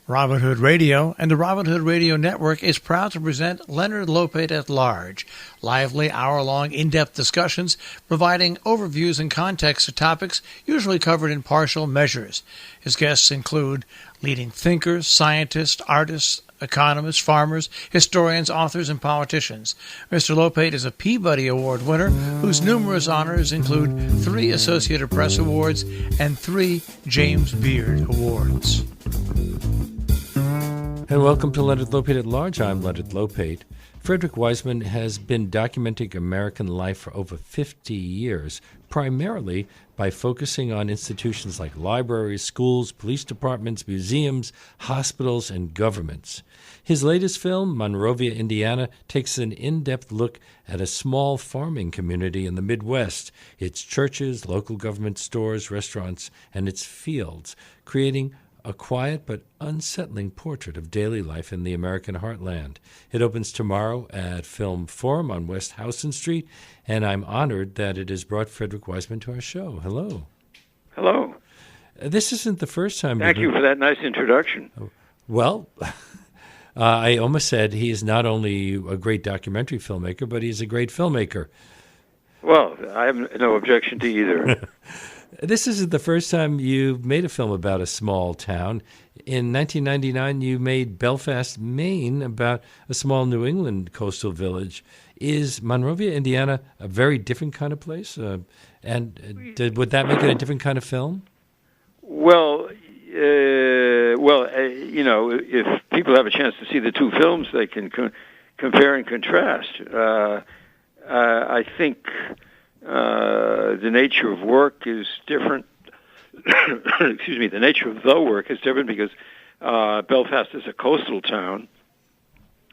Robin Hood Radio and the Robin Hood Radio Network is proud to present Leonard Lopate at Large, lively hour-long in-depth discussions providing overviews and context to topics usually covered in partial measures. His guests include leading thinkers, scientists, artists, economists, farmers, historians, authors, and politicians. Mr. Lopate is a Peabody Award winner whose numerous honors include 3 Associated Press Awards and 3 James Beard Awards. And welcome to Leonard Lopate at Large. I'm Leonard Lopate. Frederick Wiseman has been documenting American life for over 50 years, primarily by focusing on institutions like libraries, schools, police departments, museums, hospitals, and governments. His latest film, Monrovia, Indiana, takes an in-depth look at a small farming community in the Midwest, its churches, local government stores, restaurants, and its fields, creating a quiet but unsettling portrait of daily life in the American heartland. It opens tomorrow at Film Forum on West Houston Street, and I'm honored that it has brought Frederick Wiseman to our show. Hello. Hello. This isn't the first time. Thank you for that nice introduction. Well, I almost said he is not only a great documentary filmmaker, but he's a great filmmaker. Well, I have no objection to either. This isn't the first time you've made a film about a small town. In 1999, you made Belfast, Maine, about a small New England coastal village. Is Monrovia, Indiana, a very different kind of place? Would that make it a different kind of film? Well, if people have a chance to see the two films, they can compare and contrast. I think the nature of work is different. Excuse me. The nature of the work is different because Belfast is a coastal town,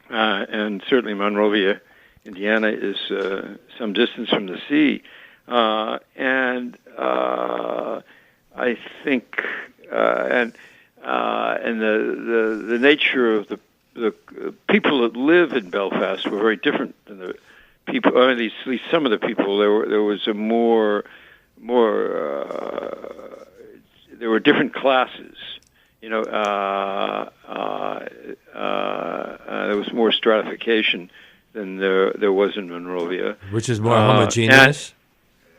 and certainly Monrovia, Indiana, is some distance from the sea. And I think, and the nature of the people that live in Belfast were very different than the people, or at least some of the people. There was a more there were different classes. There was more stratification than there was in Monrovia, which is more homogeneous.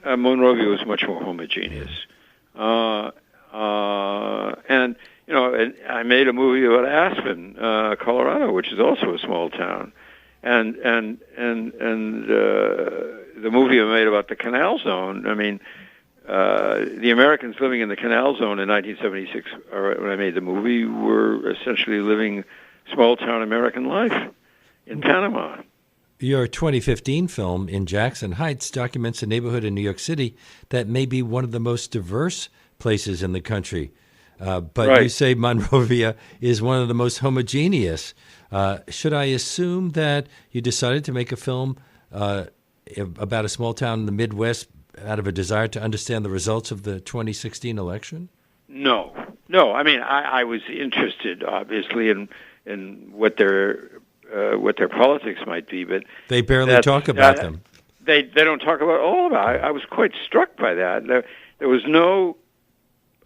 Monrovia was much more homogeneous, and I made a movie about Aspen, Colorado, which is also a small town. And the movie I made about the Canal Zone, I mean, the Americans living in the Canal Zone in 1976, when I made the movie, were essentially living small-town American life in Panama. Your 2015 film, In Jackson Heights, documents a neighborhood in New York City that may be one of the most diverse places in the country. But right. You say Monrovia is one of the most homogeneous. Should I assume that you decided to make a film about a small town in the Midwest out of a desire to understand the results of the 2016 election? No. I mean, I was interested, obviously, in what their politics might be, but they barely talk about them. They don't talk about all of it. I was quite struck by that. There was no.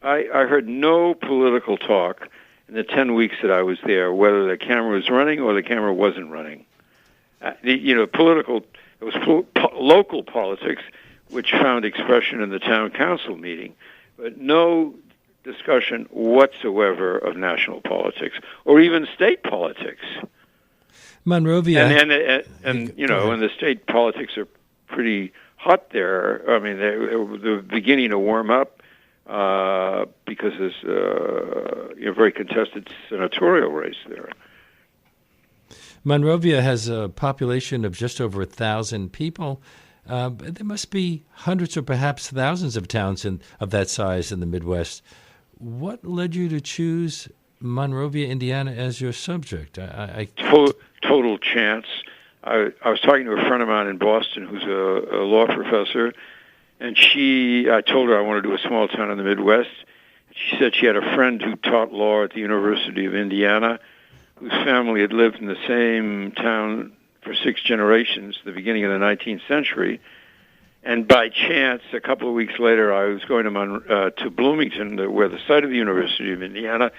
I heard no political talk in the 10 weeks that I was there, whether the camera was running or the camera wasn't running. Local politics, which found expression in the town council meeting, but no discussion whatsoever of national politics or even state politics. Monrovia, and the state politics are pretty hot there. I mean, they're beginning to warm up. Because there's a very contested senatorial race there. Monrovia has a population of just over 1,000 people. But there must be hundreds or perhaps thousands of towns of that size in the Midwest. What led you to choose Monrovia, Indiana, as your subject? Total chance. I was talking to a friend of mine in Boston who's a law professor, and I told her I want to do a small town in the Midwest. She said she had a friend who taught law at the University of Indiana, whose family had lived in the same town for 6 generations at the beginning of the 19th century. And by chance, a couple of weeks later, I was going to Bloomington, where the site of the University of Indiana,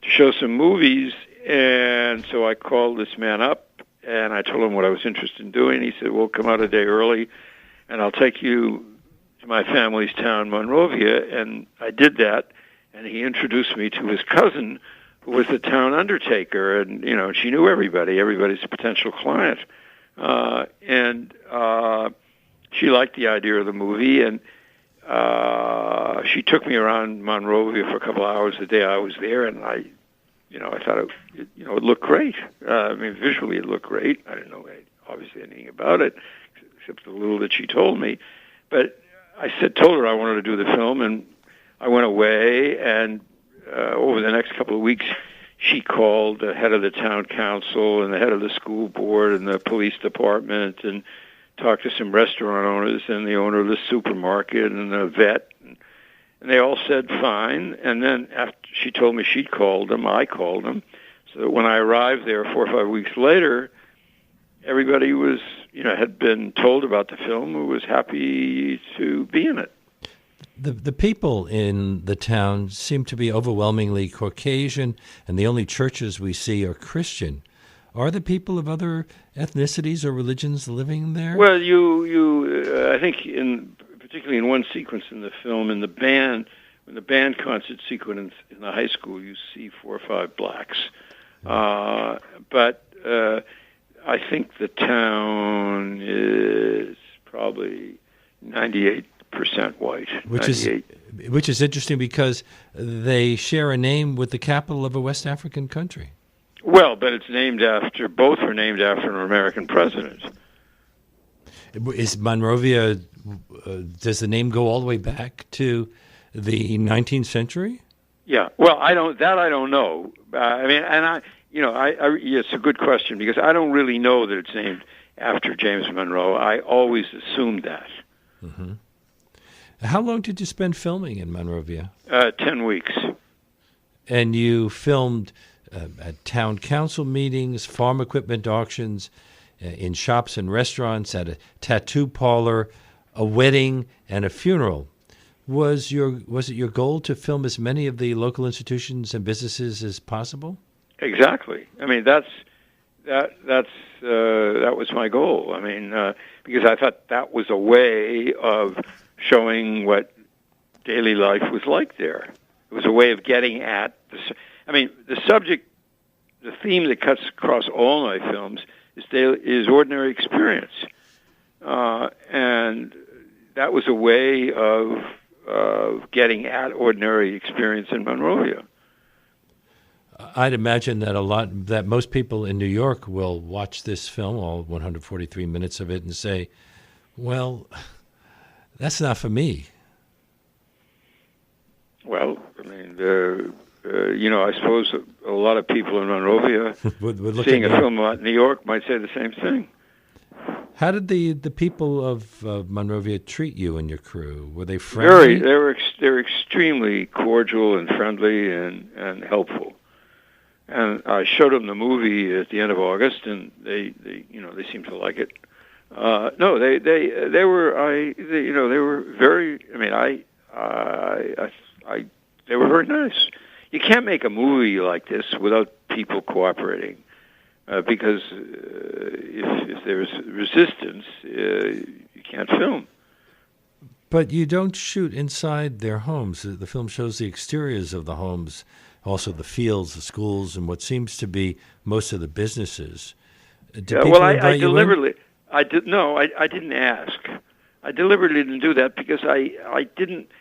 to show some movies. And so I called this man up, and I told him what I was interested in doing. He said, "Well, come out a day early, and I'll take you to my family's town, Monrovia." And I did that, and he introduced me to his cousin, who was the town undertaker, and she knew everybody. Everybody's a potential client, and she liked the idea of the movie, and she took me around Monrovia for a couple of hours the day I was there, and I thought it looked great. Visually it looked great. I didn't know obviously anything about it except the little that she told me, but I told her I wanted to do the film, and I went away, and over the next couple of weeks, she called the head of the town council and the head of the school board and the police department, and talked to some restaurant owners and the owner of the supermarket and the vet, and they all said fine. And then after she told me she'd called them, I called them, so that when I arrived there 4 or 5 weeks later, everybody was, had been told about the film, who was happy to be in it. The people in the town seem to be overwhelmingly Caucasian, and the only churches we see are Christian. Are the people of other ethnicities or religions living there? Well, I think particularly in one sequence in the film, in the band, when the band concert sequence in the high school, you see 4 or 5 blacks. But I think the town is probably 98% white. Which is interesting because they share a name with the capital of a West African country. Well, but both are named after an American president. Is Monrovia, does the name go all the way back to the 19th century? Yeah. Well, I don't know. It's a good question, because I don't really know that it's named after James Monroe. I always assumed that. Mm-hmm. How long did you spend filming in Monrovia? 10 weeks. And you filmed at town council meetings, farm equipment auctions, in shops and restaurants, at a tattoo parlor, a wedding, and a funeral. Was it your goal to film as many of the local institutions and businesses as possible? Exactly. I mean, that was my goal. I mean, because I thought that was a way of showing what daily life was like there. It was a way of getting at the subject, the theme that cuts across all my films is ordinary experience, and that was a way of getting at ordinary experience in Monrovia. I'd imagine that most people in New York will watch this film, all 143 minutes of it, and say, "Well, that's not for me." Well, I mean, I suppose a lot of people in Monrovia seeing a film about New York might say the same thing. How did the people of Monrovia treat you and your crew? Were they friendly? They're extremely cordial and friendly and helpful. And I showed them the movie at the end of August, and they seemed to like it. They were very. I mean, they were very nice. You can't make a movie like this without people cooperating, because if there's resistance, you can't film. But you don't shoot inside their homes. The film shows the exteriors of the homes, also the fields, the schools, and what seems to be most of the businesses. I didn't ask. I deliberately didn't do that because I didn't.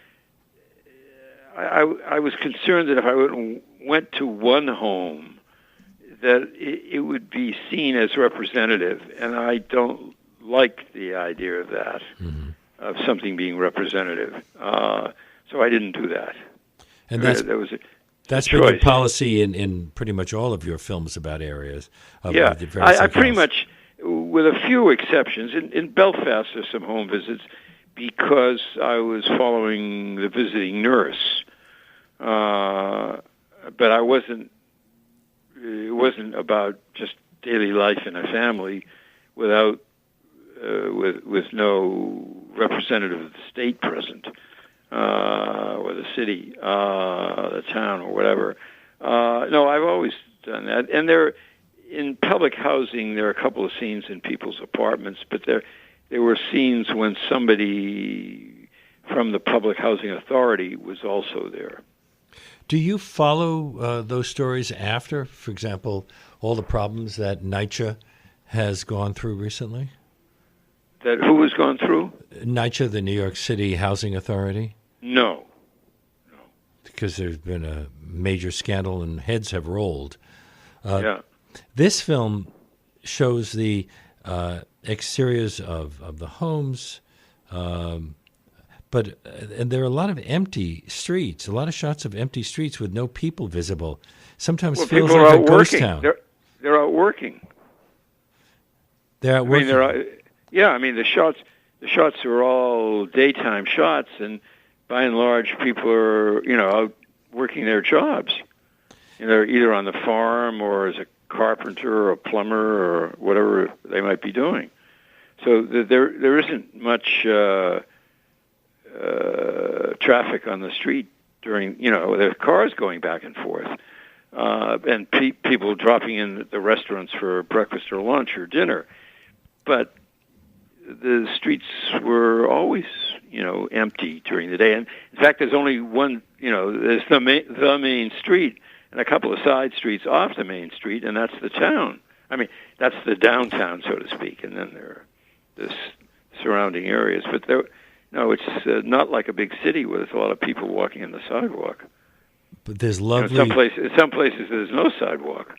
I was concerned that if I went to one home, that it would be seen as representative, and I don't like the idea of that, of something being representative. So I didn't do that. And that's been your policy in pretty much all of your films about areas. I pretty much, with a few exceptions, in Belfast there's some home visits because I was following the visiting nurse. But I wasn't. It wasn't about just daily life in a family, without with no representative of the state present, or the city, the town, or whatever. No, I've always done that. And in public housing, there are a couple of scenes in people's apartments, but there were scenes when somebody from the Public Housing Authority was also there. Do you follow those stories after, for example, all the problems that NYCHA has gone through recently? That who has gone through? NYCHA, the New York City Housing Authority? No. Because there's been a major scandal and heads have rolled. Yeah. This film shows the exteriors of the homes, but there are a lot of empty streets, a lot of shots of empty streets with no people visible. Sometimes feels people like are a ghost working. town. They're out working. They're out working. The shots are all daytime shots, and by and large, people are out working their jobs. Either on the farm or as a carpenter or a plumber or whatever they might be doing. So there isn't much traffic on the street during, there are cars going back and forth, and people dropping in at the restaurants for breakfast or lunch or dinner. But the streets were always, empty during the day. And in fact, there's only one, there's the main street and a couple of side streets off the main street, and that's the town. I mean, that's the downtown, so to speak, and then there are the surrounding areas. But it's not like a big city with a lot of people walking on the sidewalk. But there's lovely... some places there's no sidewalk.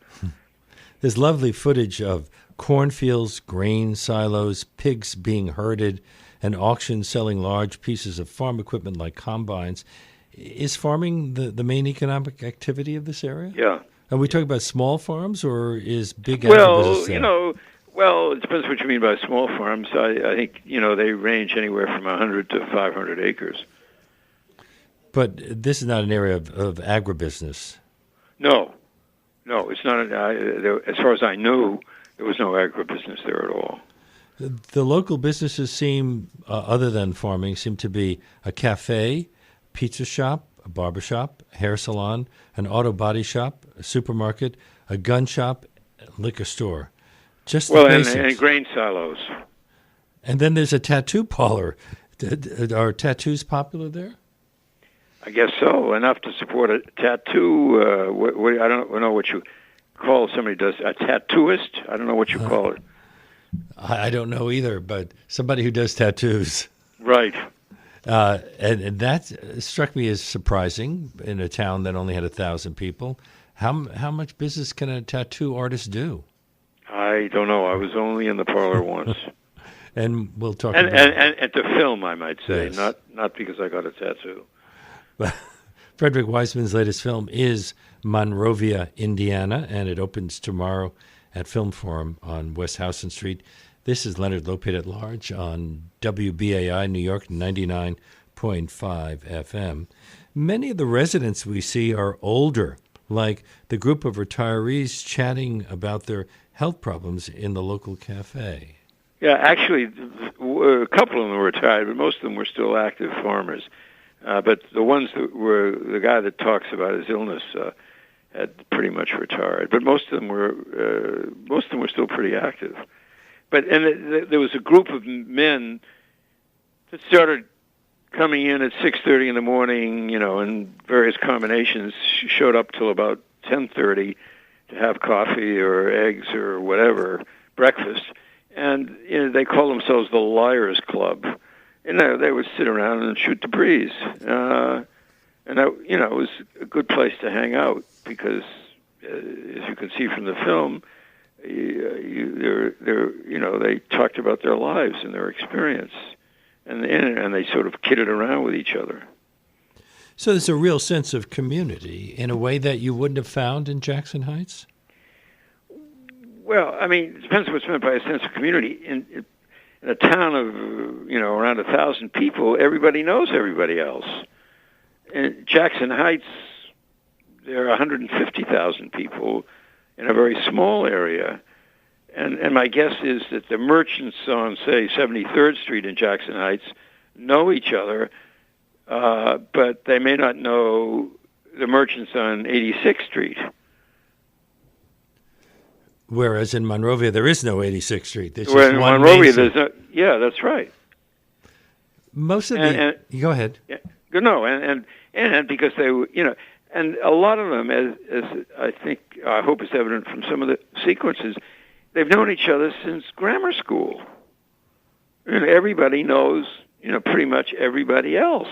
There's lovely footage of cornfields, grain silos, pigs being herded, and auctions selling large pieces of farm equipment like combines. Is farming the main economic activity of this area? Yeah. Are we talking about small farms, or is big agribusiness there? Well, it depends what you mean by small farms. I think, they range anywhere from 100 to 500 acres. But this is not an area of agribusiness. No, it's not. As far as I know, there was no agribusiness there at all. The local businesses seem, other than farming, seem to be a cafe, pizza shop, a barber shop, a hair salon, an auto body shop, a supermarket, a gun shop, a liquor store. Just the basics. And grain silos. And then there's a tattoo parlor. Are tattoos popular there? I guess so. Enough to support a tattoo. I don't know what you call somebody does a tattooist. I don't know what you call it. I don't know either, but somebody who does tattoos. Right. And that struck me as surprising in a town that only had 1,000 people. How much business can a tattoo artist do? I don't know. I was only in the parlor once. And we'll talk about and to film, I might say, yes. not because I got a tattoo. Frederick Wiseman's latest film is Monrovia, Indiana, and it opens tomorrow at Film Forum on West Houston Street. This is Leonard Lopate at Large on WBAI New York 99.5 FM. Many of the residents we see are older, like the group of retirees chatting about their health problems in the local cafe. Yeah, actually, a couple of them were retired, but most of them were still active farmers. But the ones that were, the guy that talks about his illness had pretty much retired. But most of them were still pretty active. There was a group of men that started coming in at 6:30 in the morning, in various combinations, showed up till about 10:30 to have coffee or eggs or whatever, breakfast. And they call themselves the Liars Club. And they would sit around and shoot the breeze. And it was a good place to hang out because, as you can see from the film, they talked about their lives and their experience, and they sort of kidded around with each other. So there's a real sense of community in a way that you wouldn't have found in Jackson Heights? Well, I mean, it depends what's meant by a sense of community. In a town of, around 1,000 people, everybody knows everybody else. In Jackson Heights, there are 150,000 people in a very small area. And my guess is that the merchants on, say, 73rd Street in Jackson Heights know each other, but they may not know the merchants on 86th Street. Whereas in Monrovia, there is no 86th Street. There's Where just in one Monrovia, Main Street. there's no. Yeah, that's right. Most of you go ahead. Yeah, no, and because they were, and a lot of them, as I hope is evident from some of the sequences, they've known each other since grammar school. And everybody knows, pretty much everybody else.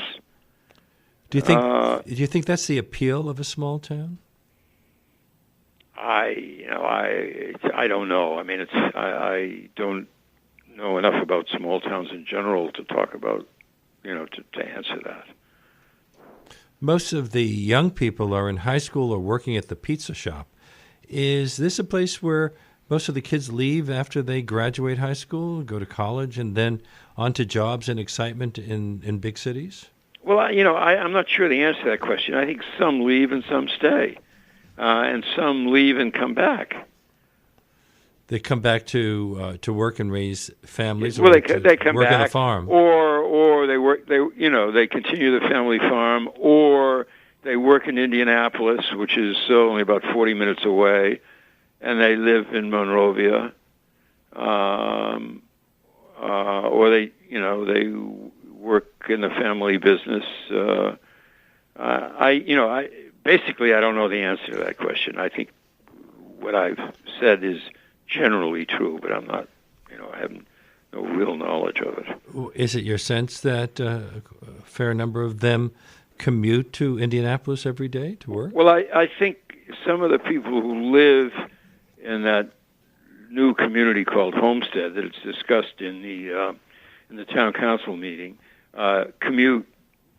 Do you think that's the appeal of a small town? I don't know. I mean, I don't know enough about small towns in general to talk about, to answer that. Most of the young people are in high school or working at the pizza shop. Is this a place where most of the kids leave after they graduate high school, go to college, and then on to jobs and excitement in big cities? Well, I'm not sure the answer to that question. I think some leave and some stay, and some leave and come back. They come back to work and raise families. Well, or they come work back on a farm, or they work. They continue the family farm, or they work in Indianapolis, which is only about 40 minutes away, and they live in Monrovia, or they work in the family business. Basically I don't know the answer to that question. I think what I've said is generally true, but I'm not, I have no real knowledge of it. Is it your sense that a fair number of them commute to Indianapolis every day to work? Well, I think some of the people who live in that new community called Homestead that it's discussed in the town council meeting commute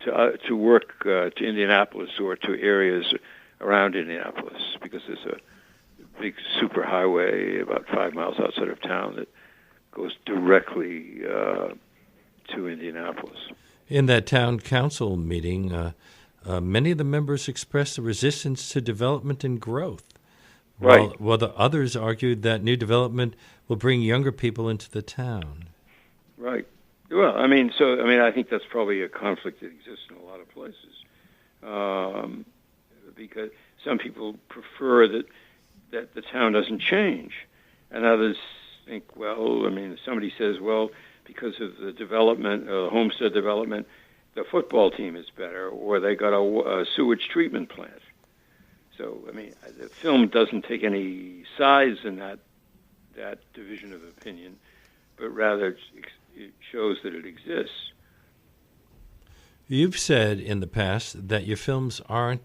to work to Indianapolis or to areas around Indianapolis because there's a big superhighway about 5 miles outside of town that goes directly to Indianapolis. In that town council meeting, many of the members expressed a resistance to development and growth. Right. While the others argued that new development will bring younger people into the town. Right. Well, I think that's probably a conflict that exists in a lot of places, because some people prefer that the town doesn't change, and others think, somebody says, well, because of the development, homestead development, the football team is better, or they got a sewage treatment plant. So, the film doesn't take any sides in that division of opinion, but rather it shows that it exists. You've said in the past that your films are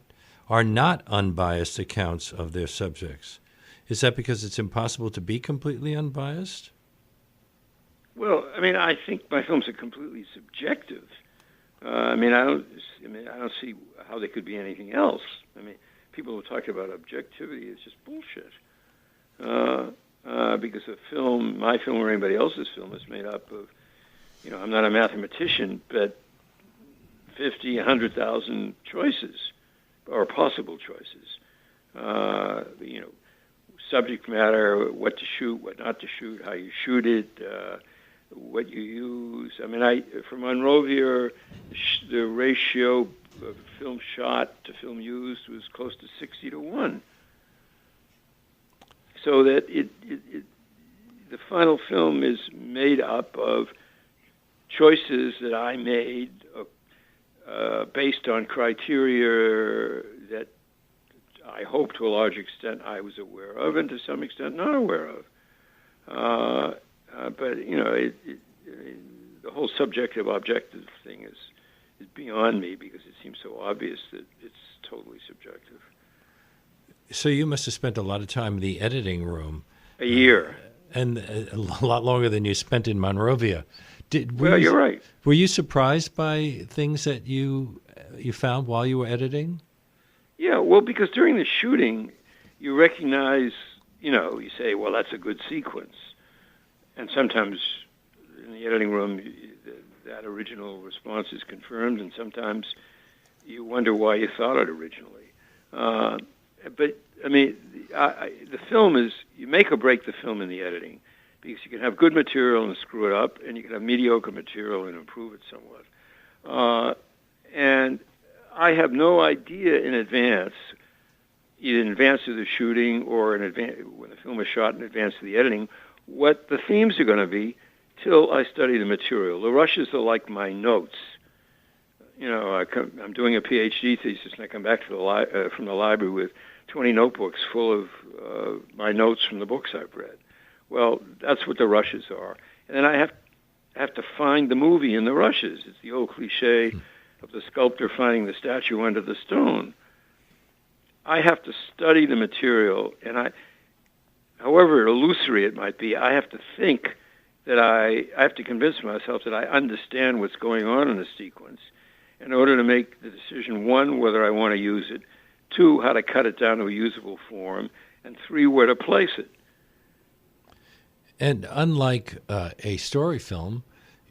not unbiased accounts of their subjects. Is that because it's impossible to be completely unbiased? Well, I think my films are completely subjective. I don't see how they could be anything else. People who talk about objectivity is just bullshit. Because my film or anybody else's film is made up of, I'm not a mathematician, but 50, 100,000 choices, or possible choices. Subject matter, what to shoot, what not to shoot, how you shoot it, what you use. For Monrovia, the ratio of film shot to film used was close to 60 to 1. So that the final film is made up of choices that I made based on criteria that I hope to a large extent I was aware of, and to some extent not aware of. But the whole subjective-objective thing is beyond me because it seems so obvious that it's totally subjective. So you must have spent a lot of time in the editing room. A year. And a lot longer than you spent in Monrovia. You're right. Were you surprised by things that you found while you were editing? Yeah, well, because during the shooting, you recognize, you say, well, that's a good sequence. And sometimes in the editing room, that original response is confirmed, and sometimes you wonder why you thought it originally. But, the film is, you make or break the film in the editing, because you can have good material and screw it up, and you can have mediocre material and improve it somewhat. And I have no idea in advance, either in advance of the shooting or in advance when the film is shot in advance of the editing, what the themes are going to be till I study the material. The rushes are like my notes. I'm doing a PhD thesis, and I come back to from the library with 20 notebooks full of my notes from the books I've read. Well, that's what the rushes are. And then I have to find the movie in the rushes. It's the old cliche of the sculptor finding the statue under the stone. I have to study the material, and however illusory it might be, I have to think that I have to convince myself that I understand what's going on in the sequence in order to make the decision, one, whether I want to use it, two, how to cut it down to a usable form, and three, where to place it. And unlike a story film,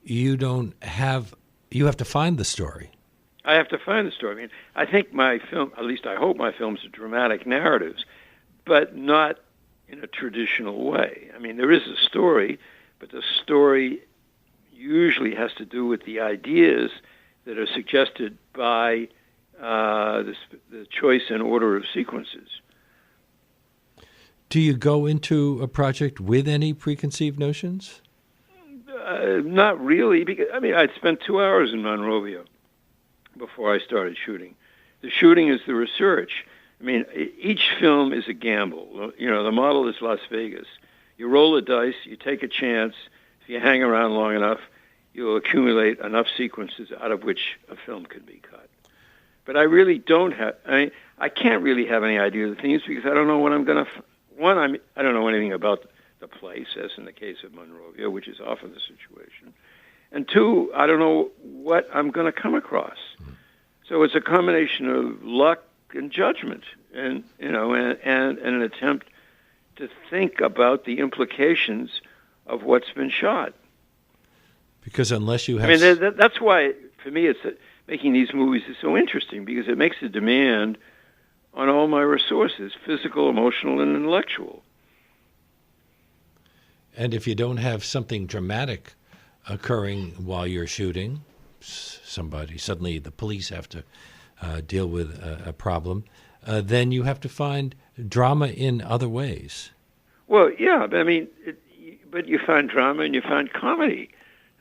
you have to find the story. I have to find the story. I mean, I think my film, at least I hope my films are dramatic narratives, but not in a traditional way. I mean, there is a story, but the story usually has to do with the ideas that are suggested by the choice and order of sequences. Do you go into a project with any preconceived notions? Not really, because I'd spent 2 hours in Monrovia before I started shooting. The shooting is the research. I mean, each film is a gamble. The model is Las Vegas. You roll the dice, you take a chance. If you hang around long enough, you'll accumulate enough sequences out of which a film could be cut. But I really don't have. I can't really have any idea of the themes because I don't know what I'm going to. I don't know anything about the place, as in the case of Monrovia, which is often the situation. And two, I don't know what I'm going to come across. So it's a combination of luck and judgment, and an attempt to think about the implications of what's been shot. Because unless you have... that's why, for me, it's making these movies is so interesting, because it makes a demand on all my resources, physical, emotional, and intellectual. And if you don't have something dramatic occurring while you're shooting, suddenly the police have to deal with a problem, then you have to find drama in other ways. Well, yeah, but you find drama and you find comedy.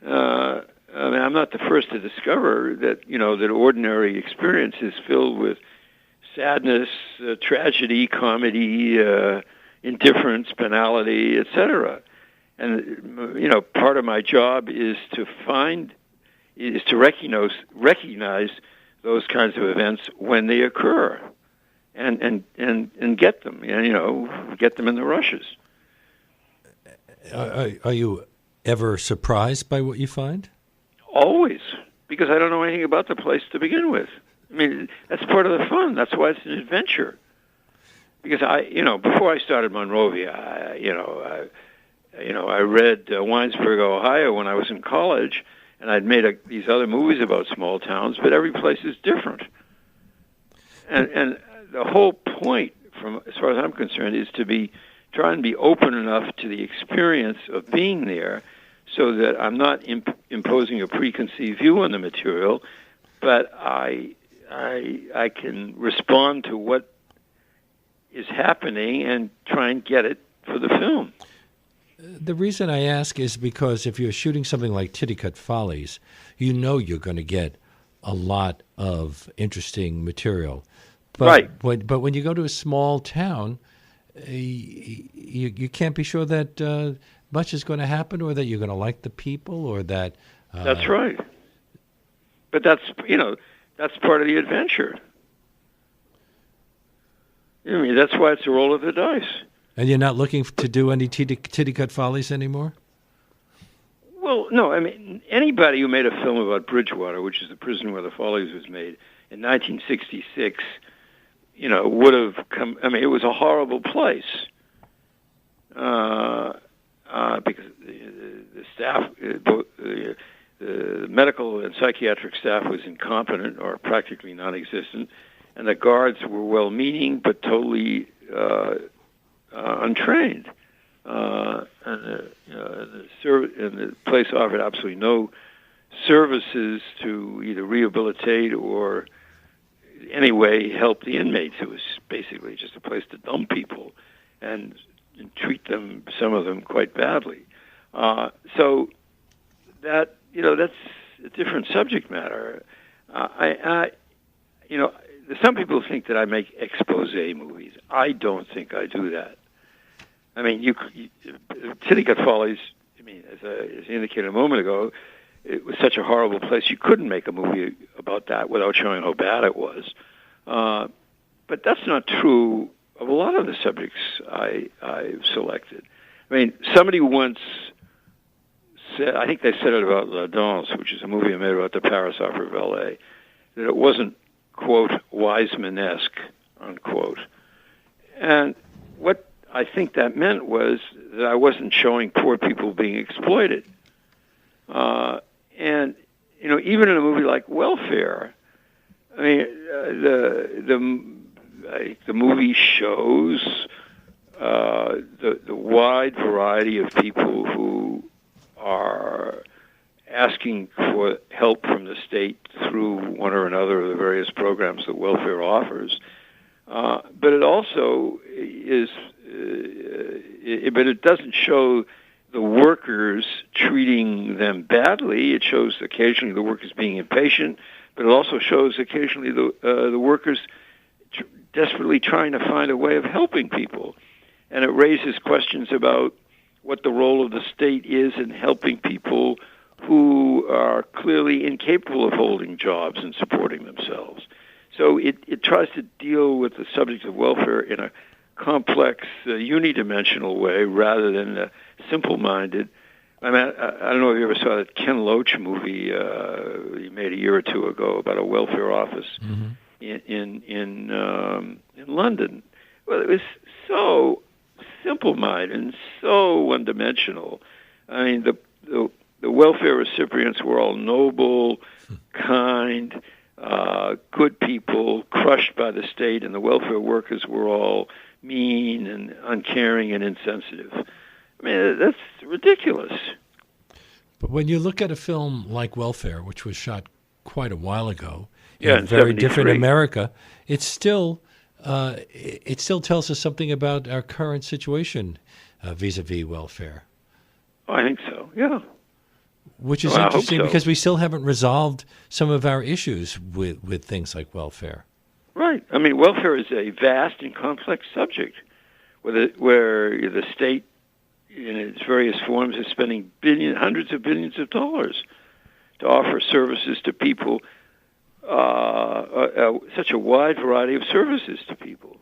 I'm not the first to discover that that ordinary experience is filled with sadness, tragedy, comedy, indifference, banality, etc. And part of my job is to recognize those kinds of events when they occur, and get them, get them in the rushes. Are you ever surprised by what you find? Always, because I don't know anything about the place to begin with. I mean, that's part of the fun. That's why it's an adventure. Because before I started Monrovia, I read Winesburg, Ohio when I was in college, and I'd made these other movies about small towns, but every place is different. And the whole point, from as far as I'm concerned, is to try and be open enough to the experience of being there, so that I'm not imposing a preconceived view on the material, but I can respond to what is happening and try and get it for the film. The reason I ask is because if you're shooting something like Titicut Follies, you're going to get a lot of interesting material. But, right. But when you go to a small town, you can't be sure that much is going to happen, or that you're going to like the people, or that... That's right. But that's part of the adventure. That's why it's a roll of the dice. And you're not looking to do any Titicut Follies anymore? Well, no. Anybody who made a film about Bridgewater, which is the prison where the Follies was made, in 1966, would have come... it was a horrible place. Because the staff, both the medical and psychiatric staff was incompetent or practically non-existent, and the guards were well-meaning but totally untrained. And the place offered absolutely no services to either rehabilitate or any way help the inmates. It was basically just a place to dump people and treat them, some of them, quite badly. So that, that's a different subject matter. Some people think that I make expose movies. I don't think I do that. I mean, Connecticut Follies, as I indicated a moment ago, it was such a horrible place. You couldn't make a movie about that without showing how bad it was. But that's not true of a lot of the subjects I've selected. I mean, somebody once said, I think they said it about La Danse, which is a movie I made about the Paris Opera Ballet, that it wasn't, quote, Wiseman-esque, unquote. And what I think that meant was that I wasn't showing poor people being exploited. And even in a movie like Welfare, I mean, the movie shows the wide variety of people who are asking for help from the state through one or another of the various programs that welfare offers. But it also is, but it doesn't show the workers treating them badly. It shows occasionally the workers being impatient, but it also shows occasionally the workers desperately trying to find a way of helping people. And it raises questions about what the role of the state is in helping people who are clearly incapable of holding jobs and supporting themselves. So it tries to deal with the subject of welfare in a complex, unidimensional way rather than a simple-minded. I mean, I don't know if you ever saw that Ken Loach movie he made a year or two ago about a welfare office in London. Well, it was so simple-minded and so one-dimensional. I mean, the welfare recipients were all noble, kind, good people, crushed by the state, and the welfare workers were all mean and uncaring and insensitive. I mean, that's ridiculous. But when you look at a film like Welfare, which was shot quite a while ago, in a very 73. different America, it still tells us something about our current situation vis-a-vis welfare. Oh, I think so, yeah. Which is I interesting hope so. because we still haven't resolved some of our issues with things like welfare. Right. I mean, welfare is a vast and complex subject where the state, in its various forms, is spending hundreds of billions of dollars to offer services to people, such a wide variety of services to people.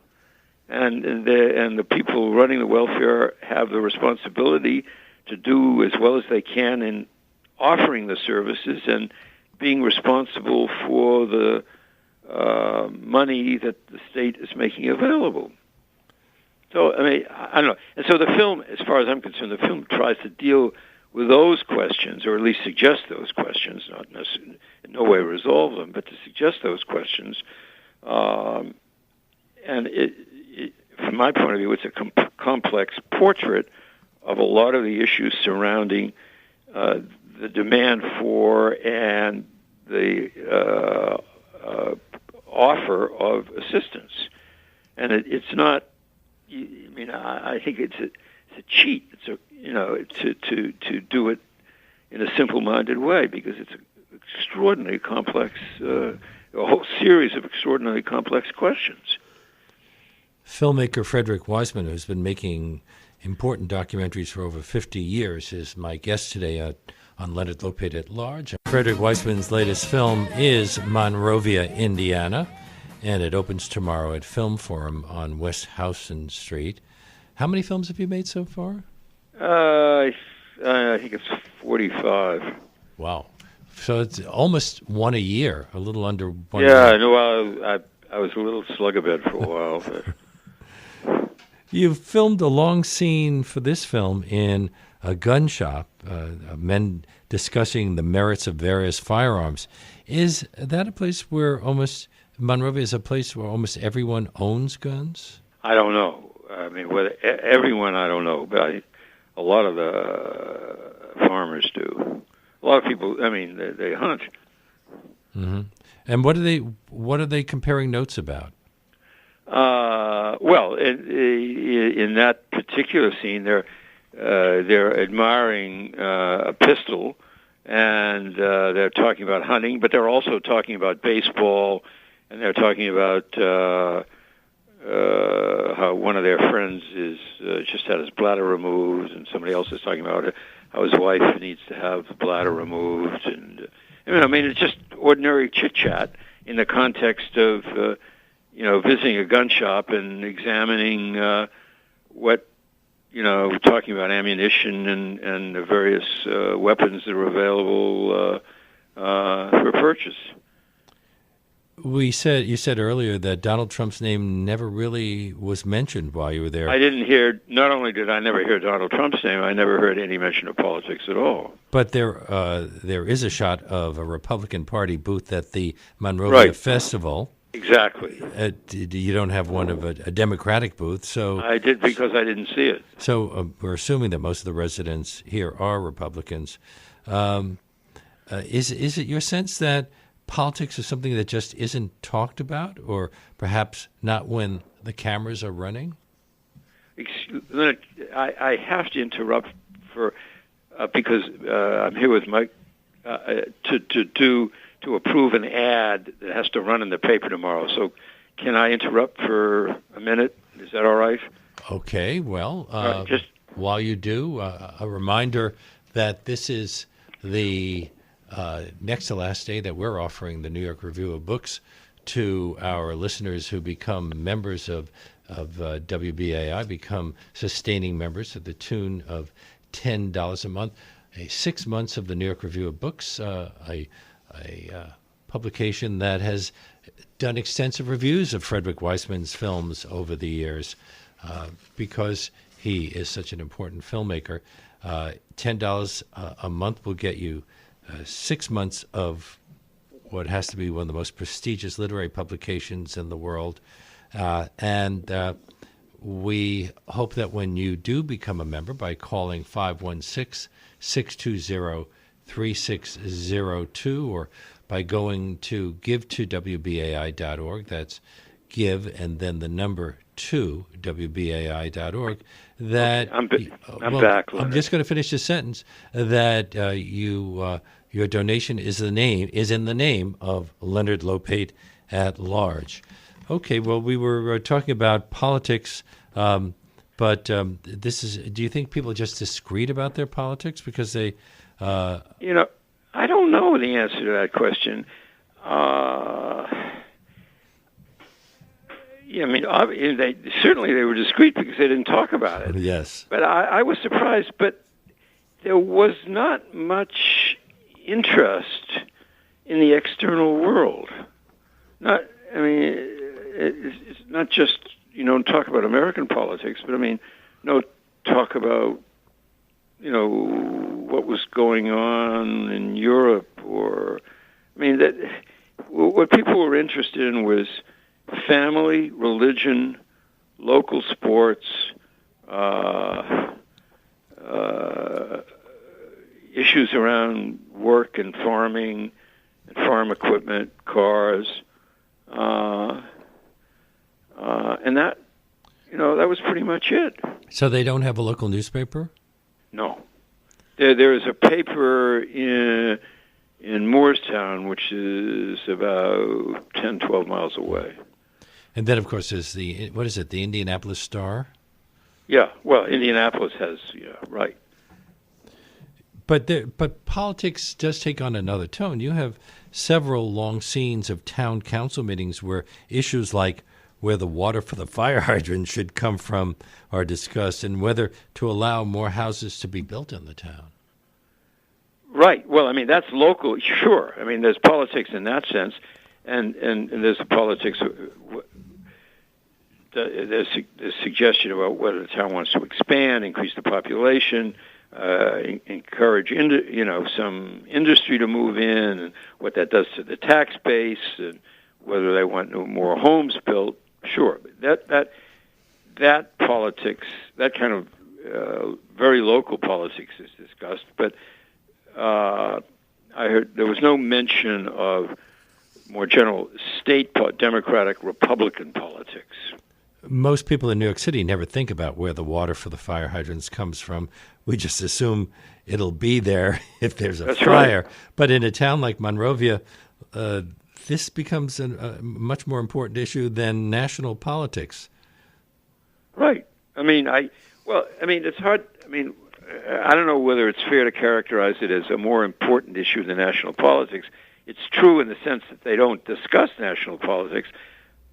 And the people running the welfare have the responsibility to do as well as they can in offering the services and being responsible for the money that the state is making available. So, I mean, I don't know. And so the film, as far as I'm concerned, the film tries to deal with those questions, or at least suggest those questions, not necessarily, in no way resolve them, but to suggest those questions. And from my point of view, it's a complex portrait of a lot of the issues surrounding the demand for and the offer of assistance. And it's not. I mean, I think it's a cheat. It's to do it in a simple-minded way because it's an extraordinarily complex, a whole series of extraordinarily complex questions. Filmmaker Frederick Wiseman, who's been making important documentaries for over 50 years, is my guest today on Leonard Lopate at Large. Frederick Wiseman's latest film is Monrovia, Indiana, and it opens tomorrow at Film Forum on West Howson Street. How many films have you made so far? I think it's 45. Wow. So it's almost one a year, a little under one a Yeah, year. no, I was a little slug-a-bed for a while. But You filmed a long scene for this film in a gun shop, men discussing the merits of various firearms. Is that a place where Monrovia is a place where almost everyone owns guns? I don't know. I mean, whether everyone, I don't know, but a lot of the farmers do. A lot of people, I mean, they hunt. Mm-hmm. And what are they comparing notes about? Well, in that particular scene, they're admiring a pistol, and they're talking about hunting, but they're also talking about baseball, and they're talking about how one of their friends is just had his bladder removed, and somebody else is talking about how his wife needs to have the bladder removed, and I mean it's just ordinary chit chat in the context of visiting a gun shop and examining what talking about ammunition and the various weapons that are available for purchase. You said earlier that Donald Trump's name never really was mentioned while you were there. I didn't hear. Not only did I never hear Donald Trump's name, I never heard any mention of politics at all. But there is a shot of a Republican Party booth at the Monrovia Festival. Exactly. You don't have one of a Democratic booth, so I did because I didn't see it. So we're assuming that most of the residents here are Republicans. Is it your sense that politics is something that just isn't talked about, or perhaps not when the cameras are running? Leonard, I have to interrupt because I'm here with Mike to approve an ad that has to run in the paper tomorrow. So can I interrupt for a minute? Is that all right? Okay. Well, while you do, a reminder that this is the next to last day that we're offering the New York Review of Books to our listeners who become members of WBAI, become sustaining members to the tune of $10 a month. 6 months of the New York Review of Books, a publication that has done extensive reviews of Frederick Wiseman's films over the years because he is such an important filmmaker. $10 a month will get you 6 months of what has to be one of the most prestigious literary publications in the world. And we hope that when you do become a member by calling 516-620-3602 or by going to give2wbai.org, that's give and then the number 2 wbai.org, that I'm back. I'm just going to finish this sentence, that your donation is in the name of Leonard Lopate at Large. Okay, well, we were talking about politics, but this is. Do you think people are just discreet about their politics because they? I don't know the answer to that question. I mean, they were discreet because they didn't talk about it. Yes. But I was surprised, but there was not much interest in the external world. It's not just, talk about American politics, but no talk about, what was going on in Europe what people were interested in was family, religion, local sports, issues around work and farming and farm equipment, cars, and that was pretty much it. So they don't have a local newspaper? No. There is a paper in Moorestown, which is about 10, 12 miles away. And then, of course, there's the Indianapolis Star? Yeah, well, Indianapolis has, right. But politics does take on another tone. You have several long scenes of town council meetings where issues like where the water for the fire hydrant should come from are discussed and whether to allow more houses to be built in the town. Right. Well, that's local, sure. There's politics in that sense, and there's the politics. There's a suggestion about whether the town wants to expand, increase the population, encourage some industry to move in, and what that does to the tax base, and whether they want more homes built. Sure, that politics, that kind of very local politics is discussed, but I heard there was no mention of more general state Democratic Republican politics. Most people in New York City never think about where the water for the fire hydrants comes from. We just assume it'll be there if there's a That's fire. right. But in a town like Monrovia, this becomes a much more important issue than national politics. Right. It's hard. I don't know whether it's fair to characterize it as a more important issue than national politics. It's true in the sense that they don't discuss national politics,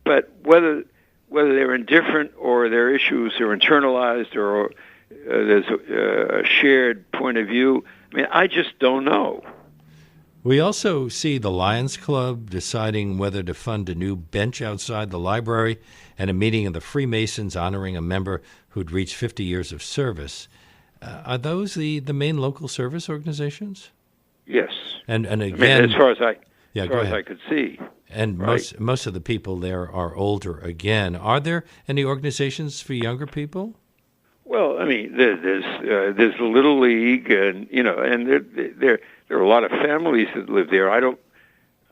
but whether they're indifferent or their issues are internalized or there's a shared point of view, I just don't know. We also see the Lions Club deciding whether to fund a new bench outside the library and a meeting of the Freemasons honoring a member who'd reached 50 years of service. Are those the main local service organizations? Yes. And again, as far as I could see. And right. most of the people there are older again. Are there any organizations for younger people? Well, there's the Little League, and there are a lot of families that live there.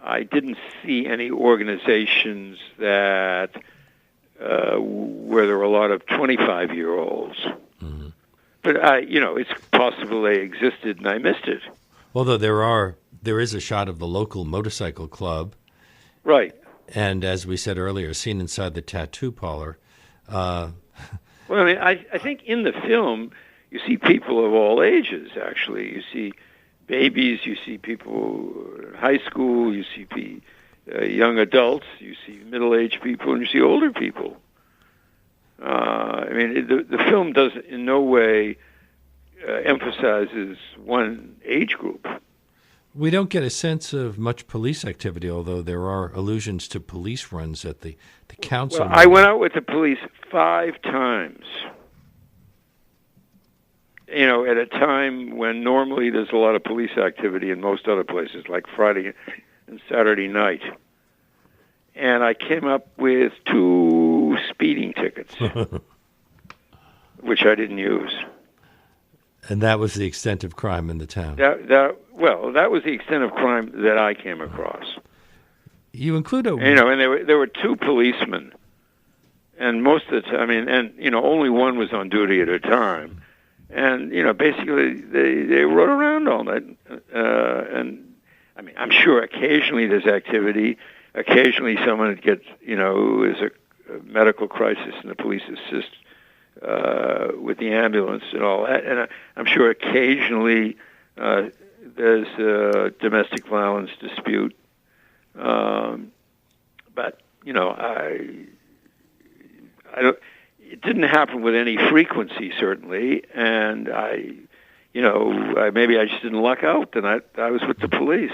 I didn't see any organizations that where there were a lot of 25-year-olds. Mm-hmm. But it's possible they existed and I missed it. Although there is a shot of the local motorcycle club, right? And as we said earlier, seen inside the tattoo parlor. I think in the film you see people of all ages. Actually, you see babies, you see people in high school, you see young adults, you see middle-aged people, and you see older people. The film does in no way emphasizes one age group. We don't get a sense of much police activity, although there are allusions to police runs at the council. Well, I went out with the police 5 times. At a time when normally there's a lot of police activity in most other places, like Friday and Saturday night. And I came up with 2 speeding tickets, which I didn't use. And that was the extent of crime in the town. That was the extent of crime that I came across. You include and there were 2 policemen, and most of the time, only one was on duty at a time, and basically they rode around all night, I'm sure occasionally there's activity. Occasionally someone gets, is a medical crisis and the police assist with the ambulance and all that. And I'm sure occasionally there's a domestic violence dispute. But, I don't. It didn't happen with any frequency, certainly, and maybe I just didn't luck out. And I was with the police,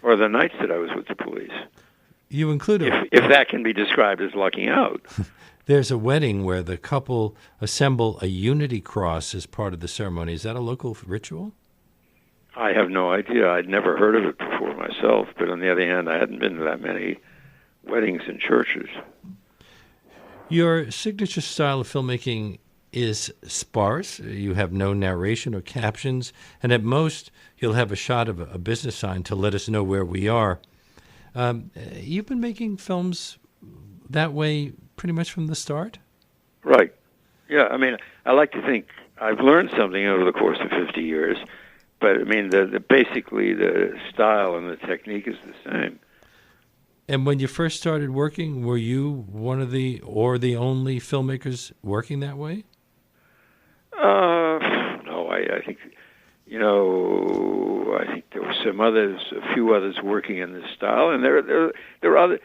or the nights that I was with the police. You include if that can be described as lucking out. There's a wedding where the couple assemble a unity cross as part of the ceremony. Is that a local ritual? I have no idea. I'd never heard of it before myself, but on the other hand, I hadn't been to that many weddings and churches. Your signature style of filmmaking is sparse. You have no narration or captions, and at most, you'll have a shot of a business sign to let us know where we are. You've been making films that way pretty much from the start? Right. Yeah, I like to think I've learned something over the course of 50 years, but basically the style and the technique is the same. And when you first started working, were you one of the only filmmakers working that way? No, I think I think there were a few others working in this style, and there are other.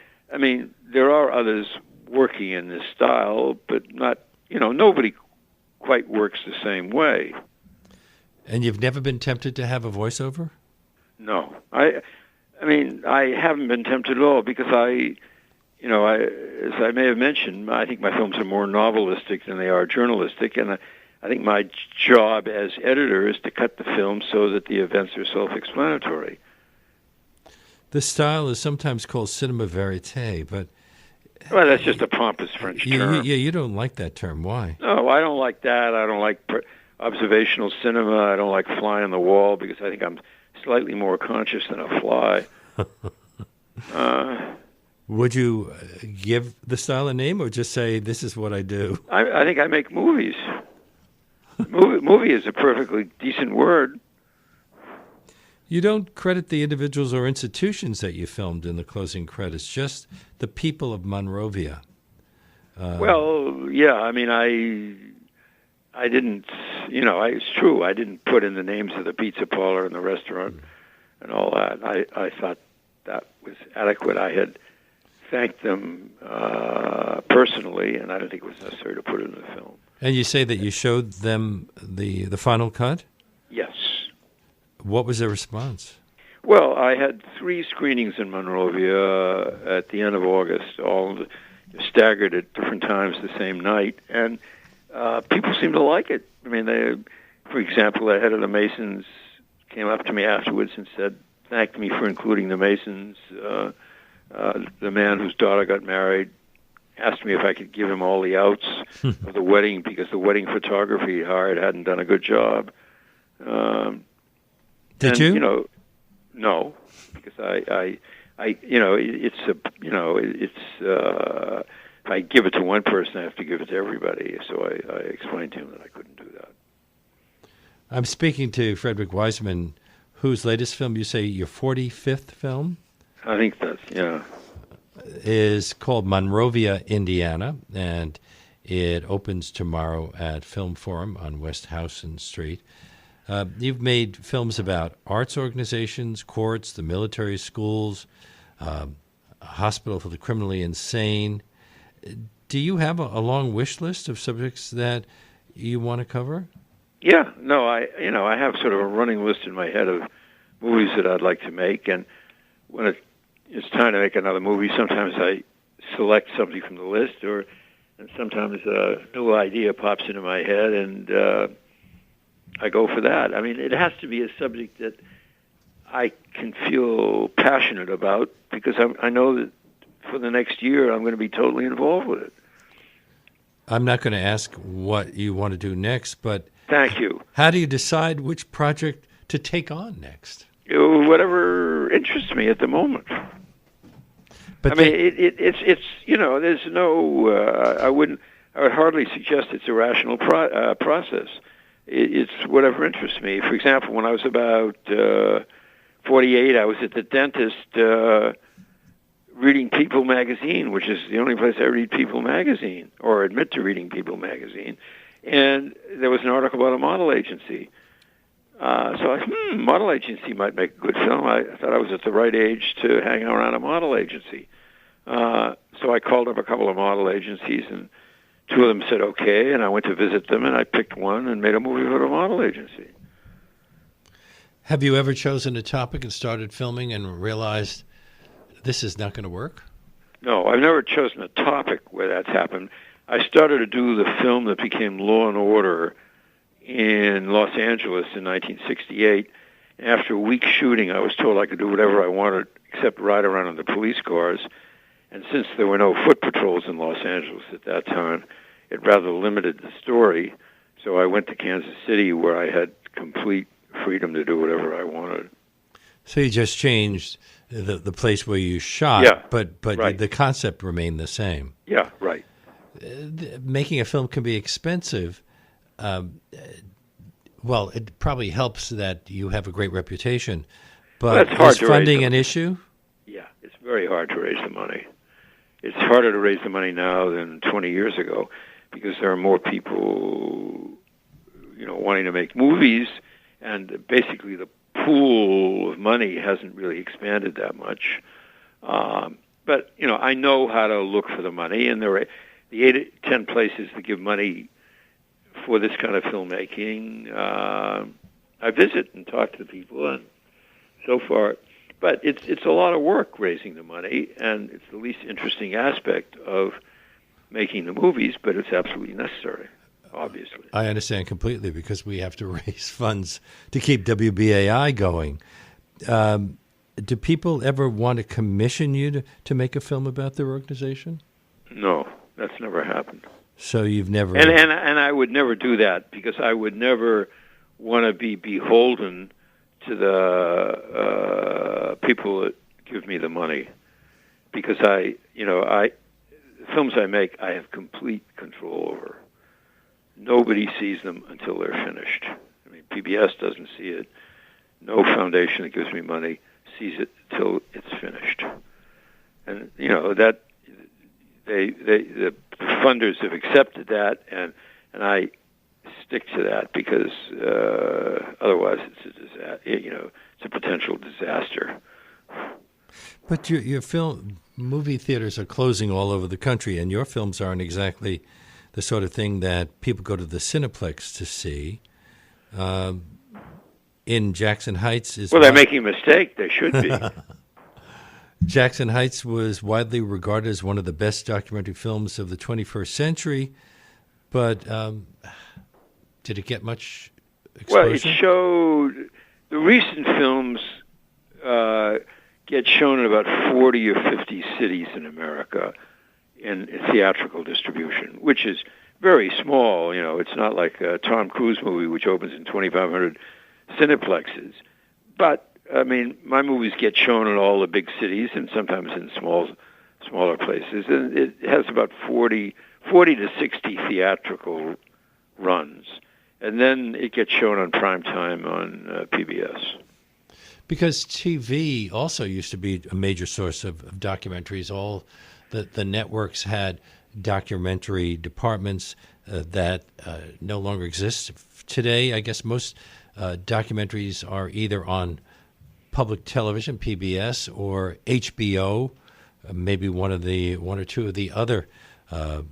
There are others working in this style, but not. Nobody quite works the same way. And you've never been tempted to have a voiceover? No, I haven't been tempted at all because as I may have mentioned, I think my films are more novelistic than they are journalistic, and I think my job as editor is to cut the film so that the events are self-explanatory. The style is sometimes called cinema verite, but... Well, that's just a pompous French term. You don't like that term. Why? No, I don't like that. I don't like observational cinema. I don't like fly on the wall because I think I'm slightly more conscious than a fly. Would you give the style a name or just say, this is what I do? I think I make movies. Movie is a perfectly decent word. You don't credit the individuals or institutions that you filmed in the closing credits, just the people of Monrovia. Well, yeah, I mean, I didn't, it's true, I didn't put in the names of the pizza parlor and the restaurant and all that. I thought that was adequate. I had thanked them personally, and I didn't think it was necessary to put it in the film. And you say that you showed them the final cut? Yes. What was their response? Well, I had 3 screenings in Monrovia at the end of August, all staggered at different times the same night, and people seemed to like it. I mean, for example, the head of the Masons came up to me afterwards and thanked me for including the Masons. The man whose daughter got married asked me if I could give him all the outs of the wedding because the wedding photography he hired hadn't done a good job. Did you? No, because if I give it to one person, I have to give it to everybody. So I explained to him that I couldn't do that. I'm speaking to Frederick Wiseman, whose latest film, you say your 45th film? I think that's, yeah. Is called Monrovia, Indiana, and it opens tomorrow at Film Forum on West Howson Street. You've made films about arts organizations, courts, the military schools, a hospital for the criminally insane. Do you have a long wish list of subjects that you want to cover? Yeah, no, I have sort of a running list in my head of movies that I'd like to make, and when it's time to make another movie, sometimes I select something from the list, and sometimes a new idea pops into my head, and I go for that. I mean, it has to be a subject that I can feel passionate about because I know that for the next year I'm going to be totally involved with it. I'm not going to ask what you want to do next, but thank you. How do you decide which project to take on next? Whatever interests me at the moment. But I mean, it's there's no. I would hardly suggest it's a rational process. It's whatever interests me. For example, when I was about 48, I was at the dentist reading People magazine, which is the only place I read People magazine, or admit to reading People magazine. And there was an article about a model agency. So I model agency might make a good film. I thought I was at the right age to hang around a model agency. So I called up a couple of model agencies, and 2 of them said okay, and I went to visit them, and I picked one and made a movie for the model agency. Have you ever chosen a topic and started filming and realized this is not going to work? No, I've never chosen a topic where that's happened. I started to do the film that became Law and Order in Los Angeles in 1968. After a week shooting, I was told I could do whatever I wanted except ride around in the police cars. And since there were no foot patrols in Los Angeles at that time, it rather limited the story. So I went to Kansas City where I had complete freedom to do whatever I wanted. So you just changed the place where you shot, yeah, but right. The concept remained the same. Yeah, right. Making a film can be expensive. Well, it probably helps that you have a great reputation, but is funding an issue? Yeah, it's very hard to raise the money. It's harder to raise the money now than 20 years ago because there are more people, wanting to make movies, and basically the pool of money hasn't really expanded that much. But, I know how to look for the money, and there are the 8 to 10 places that give money for this kind of filmmaking. I visit and talk to the people, and so far, but it's a lot of work raising the money, and it's the least interesting aspect of making the movies, but it's absolutely necessary, obviously. I understand completely because we have to raise funds to keep WBAI going. Do people ever want to commission you to make a film about their organization? No, that's never happened. So you've never... And I would never do that because I would never want to be beholden to the people that give me the money. because films I make, I have complete control over. Nobody sees them until they're finished. I mean, PBS doesn't see it. No foundation that gives me money sees it until it's finished. And that the funders have accepted that, and I stick to that because otherwise it's a disaster. It's a potential disaster. But your movie theaters are closing all over the country, and your films aren't exactly the sort of thing that people go to the Cineplex to see. In Jackson Heights they're making a mistake. They should be. Jackson Heights was widely regarded as one of the best documentary films of the 21st century, but did it get much exposure? Well, it showed the recent films get shown in about 40 or 50 cities in America in theatrical distribution, which is very small. It's not like a Tom Cruise movie, which opens in 2,500 Cineplexes. But, I mean, my movies get shown in all the big cities and sometimes in smaller places. And it has about 40 to 60 theatrical runs. And then it gets shown on prime time on PBS. Because TV also used to be a major source of documentaries. All the networks had documentary departments that no longer exist today. I guess most documentaries are either on public television, PBS, or HBO, maybe one or two of the other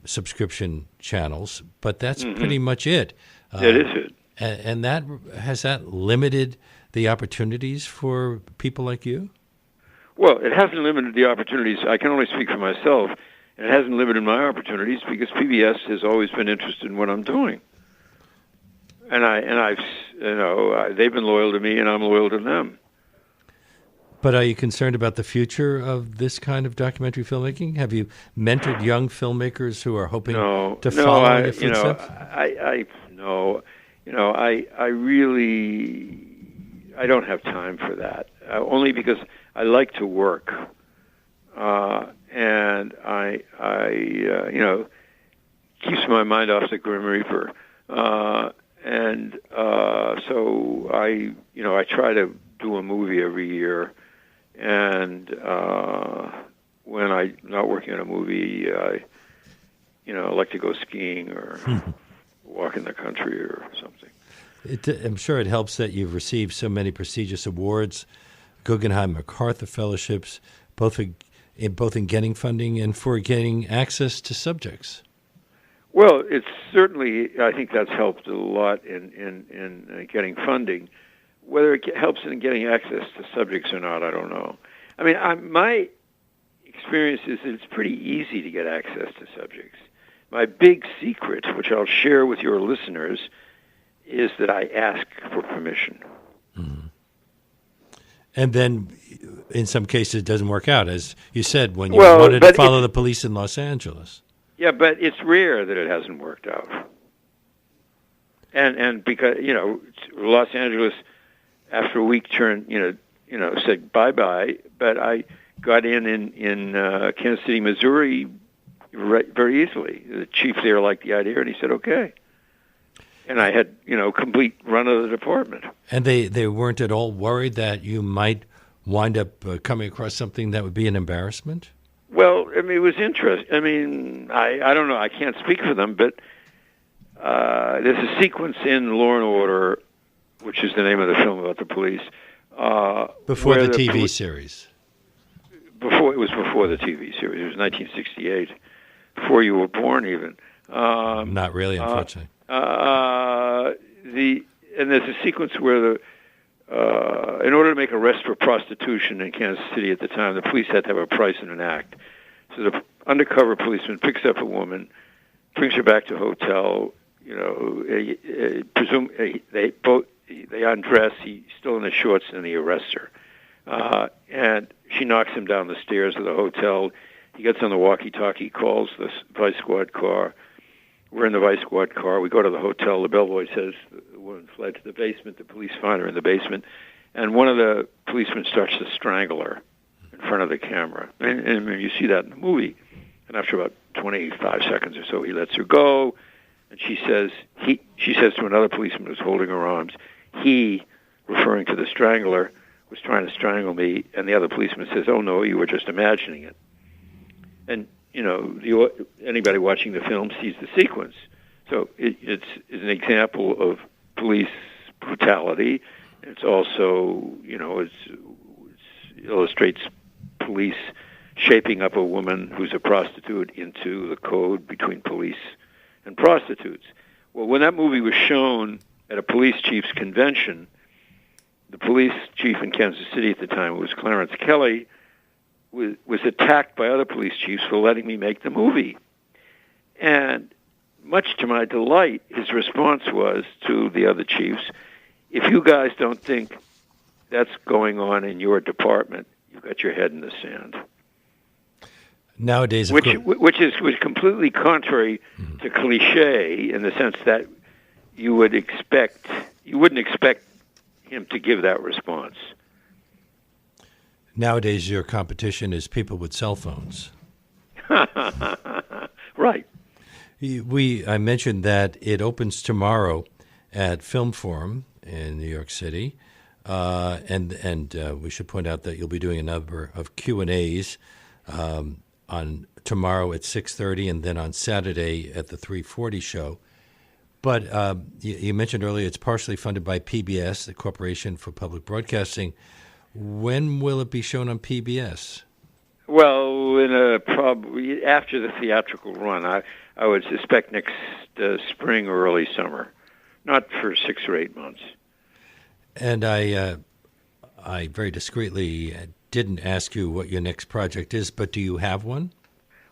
subscription channels. But that's pretty much it. That is it. And has that limited the opportunities for people like you? Well, it hasn't limited the opportunities. I can only speak for myself. And it hasn't limited my opportunities because PBS has always been interested in what I'm doing. And they've been loyal to me, and I'm loyal to them. But are you concerned about the future of this kind of documentary filmmaking? Have you mentored young filmmakers who are hoping to follow in your footsteps? I don't have time for that. Only because I like to work, and I keeps my mind off the Grim Reaper, and so I try to do a movie every year, and when I'm not working on a movie, I like to go skiing or walk in the country or something. I'm sure it helps that you've received so many prestigious awards, Guggenheim MacArthur fellowships, both in getting funding and for getting access to subjects. Well, it's certainly, I think that's helped a lot in getting funding. Whether it helps in getting access to subjects or not, I don't know. I mean, my experience is that it's pretty easy to get access to subjects. My big secret, which I'll share with your listeners, is that I ask for permission. Mm-hmm. And then, in some cases, it doesn't work out, as you said, when you wanted to follow the police in Los Angeles. Yeah, but it's rare that it hasn't worked out. And because, Los Angeles, after a week, said bye-bye, but I got in Kansas City, Missouri, very easily. The chief there liked the idea, and he said, okay. And I had, complete run of the department. And they weren't at all worried that you might wind up coming across something that would be an embarrassment? Well, I mean, it was interesting. I mean, I don't know. I can't speak for them, but there's a sequence in Law and Order, which is the name of the film about the police. Before the TV series. It was before the TV series. It was 1968, before you were born even. Not really, unfortunately. And there's a sequence where in order to make arrest for prostitution in Kansas City at the time, the police had to have a price and an act. So the undercover policeman picks up a woman, brings her back to a hotel. They undress. He's still in his shorts, and he arrests her. And she knocks him down the stairs of the hotel. He gets on the walkie-talkie, calls the Vice Squad car. We're in the Vice Squad car. We go to the hotel. The bellboy says the woman fled to the basement. The police find her in the basement. And one of the policemen starts to strangle her. in front of the camera. And you see that in the movie. And after about 25 seconds or so, he lets her go. And she says to another policeman who's holding her arms, he, referring to the strangler, was trying to strangle me. And the other policeman says, oh, no, you were just imagining it. And, anybody watching the film sees the sequence. So it's an example of police brutality. It's also, it illustrates police shaping up a woman who's a prostitute into the code between police and prostitutes. Well, when that movie was shown at a police chief's convention, the police chief in Kansas City at the time, who was Clarence Kelly, was attacked by other police chiefs for letting me make the movie. And much to my delight, his response was to the other chiefs, if you guys don't think that's going on in your department, you've got your head in the sand. Nowadays, which was completely contrary to cliche in the sense that you wouldn't expect him to give that response. Nowadays, your competition is people with cell phones. Right. I mentioned that it opens tomorrow at Film Forum in New York City, and we should point out that you'll be doing a number of Q&As on tomorrow at 6:30, and then on Saturday at the 3:40 show. But you mentioned earlier it's partially funded by PBS, the Corporation for Public Broadcasting. When will it be shown on PBS? Well, probably after the theatrical run, I would suspect next spring or early summer, not for 6 or 8 months. And I very discreetly didn't ask you what your next project is, but do you have one?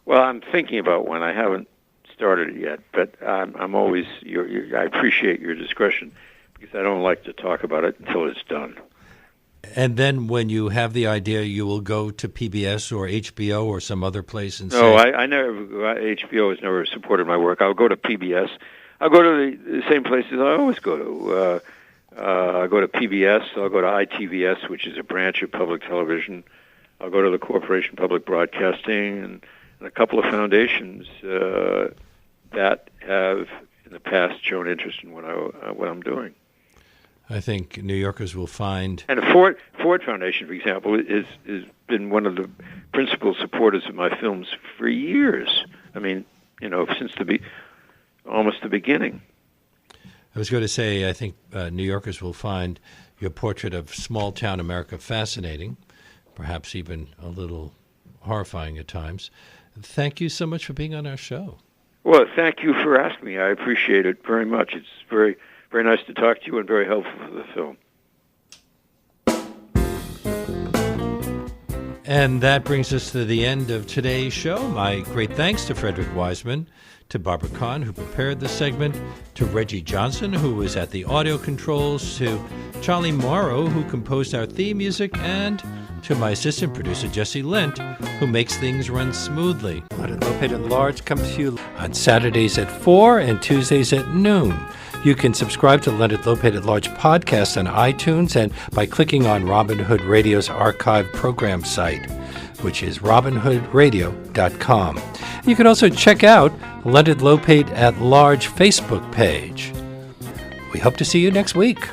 Well, I'm thinking about one. I haven't started it yet, but I'm always. I appreciate your discretion because I don't like to talk about it until it's done. And then when you have the idea, you will go to PBS or HBO or some other place and say... No, I never. HBO has never supported my work. I'll go to PBS. I'll go to the same places I always go to. I'll go to PBS. I'll go to ITVS, which is a branch of public television. I'll go to the Corporation for Public Broadcasting and a couple of foundations that have in the past shown interest in what I'm doing. I think New Yorkers will find... And the Ford Foundation, for example, has been one of the principal supporters of my films for years. I mean, since almost the beginning. I was going to say, I think New Yorkers will find your portrait of small-town America fascinating, perhaps even a little horrifying at times. Thank you so much for being on our show. Well, thank you for asking me. I appreciate it very much. It's very, very nice to talk to you and very helpful for the film. And that brings us to the end of today's show. My great thanks to Frederick Wiseman, to Barbara Kahn, who prepared the segment, to Reggie Johnson, who was at the audio controls, to Charlie Morrow, who composed our theme music, and to my assistant producer, Jesse Lent, who makes things run smoothly. Leonard Lopate at Large comes to you on Saturdays at 4 and Tuesdays at noon. You can subscribe to Leonard Lopate at Large podcast on iTunes and by clicking on Robin Hood Radio's archive program site, which is robinhoodradio.com. You can also check out Leonard Lopate at Large Facebook page. We hope to see you next week.